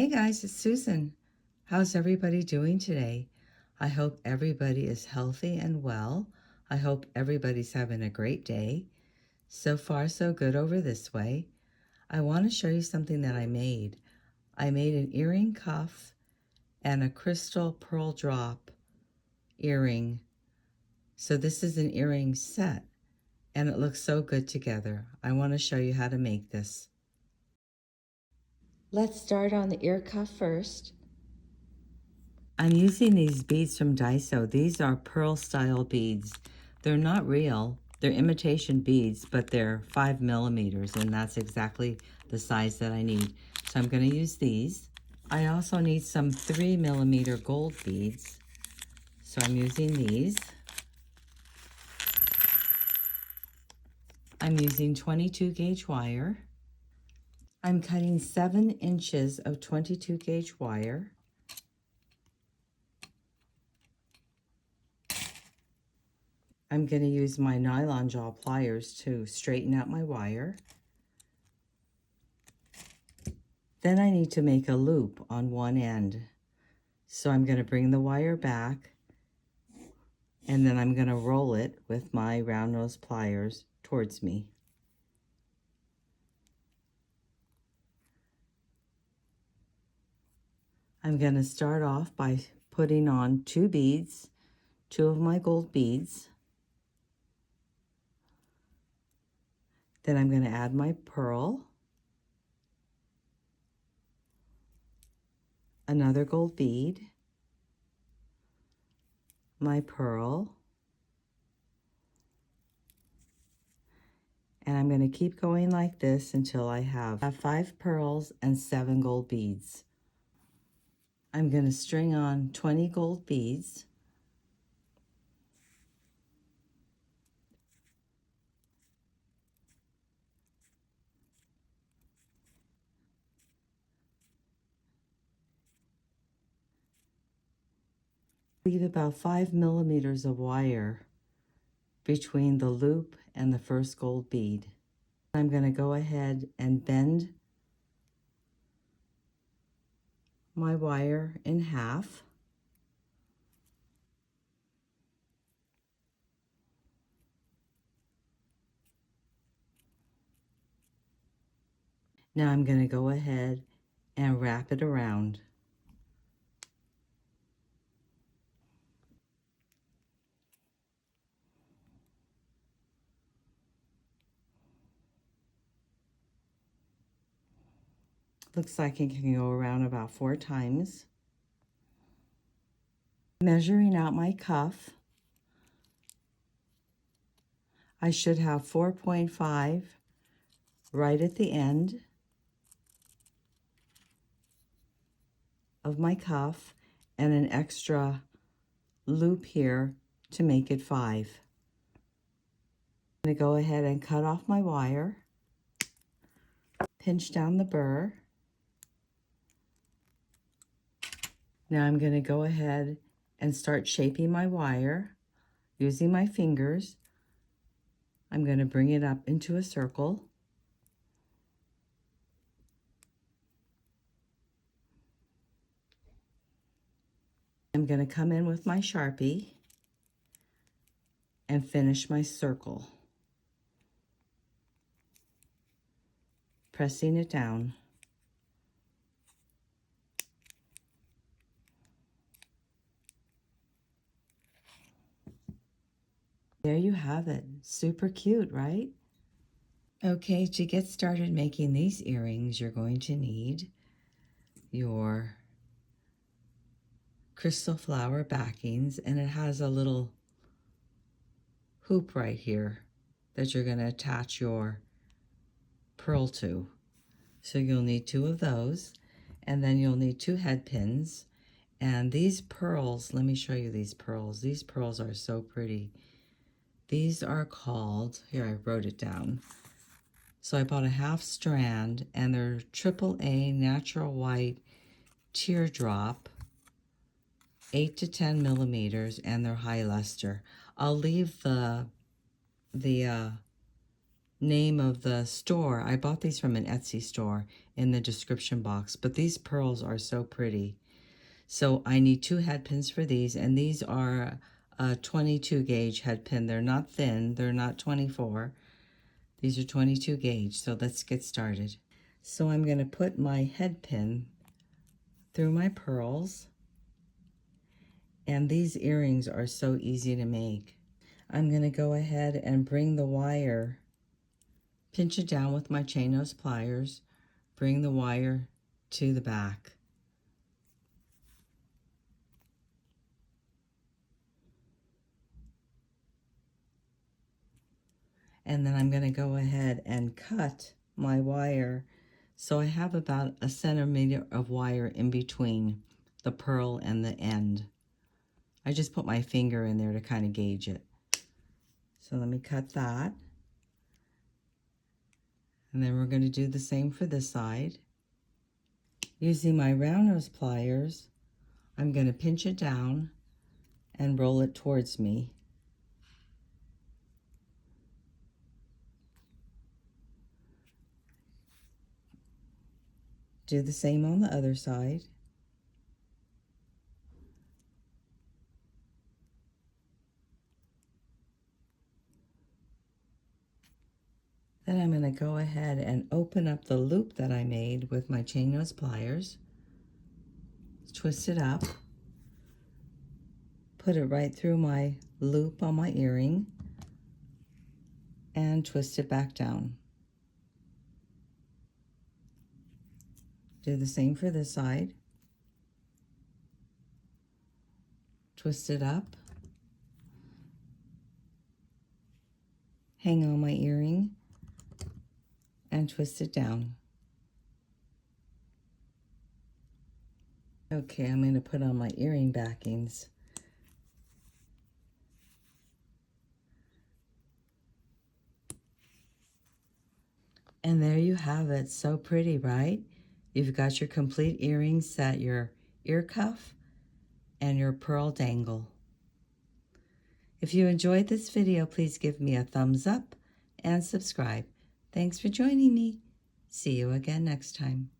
Hey guys, it's Susan. How's everybody doing today? I hope everybody is healthy and well. I hope everybody's having a great day. So far, so good over this way. I want to show you something that I made. I made an earring cuff and a crystal pearl drop earring. So this is an earring set and it looks so good together. I want to show you how to make this. Let's start on the ear cuff first. I'm using these beads from Daiso. These are pearl style beads. They're not real. They're imitation beads, but they're 5 millimeters, and that's exactly the size that I need. So I'm going to use these. I also need some 3 millimeter gold beads. So I'm using these. I'm using 22 gauge wire. I'm cutting 7 inches of 22 gauge wire. I'm going to use my nylon jaw pliers to straighten out my wire. Then I need to make a loop on one end. So I'm going to bring the wire back and then I'm going to roll it with my round nose pliers towards me. I'm going to start off by putting on 2 beads, 2 of my gold beads. Then I'm going to add my pearl, another gold bead, my pearl, and I'm going to keep going like this until I have 5 pearls and 7 gold beads. I'm going to string on 20 gold beads. Leave about 5 millimeters of wire between the loop and the first gold bead. I'm going to go ahead and bend my wire in half. Now I'm going to go ahead and wrap it around. Looks like it can go around about 4 times. Measuring out my cuff, I should have 4.5 right at the end of my cuff and an extra loop here to make it 5. I'm going to go ahead and cut off my wire, pinch down the burr. Now I'm going to go ahead and start shaping my wire using my fingers. I'm going to bring it up into a circle. I'm going to come in with my Sharpie and finish my circle, pressing it down. There you have it. Super cute, right? Okay, to get started making these earrings, you're going to need your crystal flower backings, and it has a little hoop right here that you're going to attach your pearl to. So you'll need 2 of those, and then you'll need 2 head pins. And these pearls, let me show you these pearls. These pearls are so pretty. These are called, here I wrote it down. So I bought a half strand, and they're AAA natural white teardrop, 8 to 10 millimeters, and they're high luster. I'll leave the name of the store. I bought these from an Etsy store in the description box, but these pearls are so pretty. So I need 2 head pins for these, and these are a 22 gauge head pin. They're not thin, they're not 24. These are 22 gauge, so let's get started. So I'm going to put my head pin through my pearls, and these earrings are so easy to make. I'm going to go ahead and bring the wire, pinch it down with my chain nose pliers, bring the wire to the back. And then I'm going to go ahead and cut my wire so I have about a centimeter of wire in between the pearl and the end. I just put my finger in there to kind of gauge it. So let me cut that. And then we're going to do the same for this side. Using my round nose pliers, I'm going to pinch it down and roll it towards me. Do the same on the other side. Then I'm going to go ahead and open up the loop that I made with my chain nose pliers. Twist it up. Put it right through my loop on my earring and twist it back down. Do the same for this side. Twist it up. Hang on my earring and twist it down. Okay, I'm going to put on my earring backings. And there you have it. So pretty, right? You've got your complete earring set, your ear cuff, and your pearl dangle. If you enjoyed this video, please give me a thumbs up and subscribe. Thanks for joining me. See you again next time.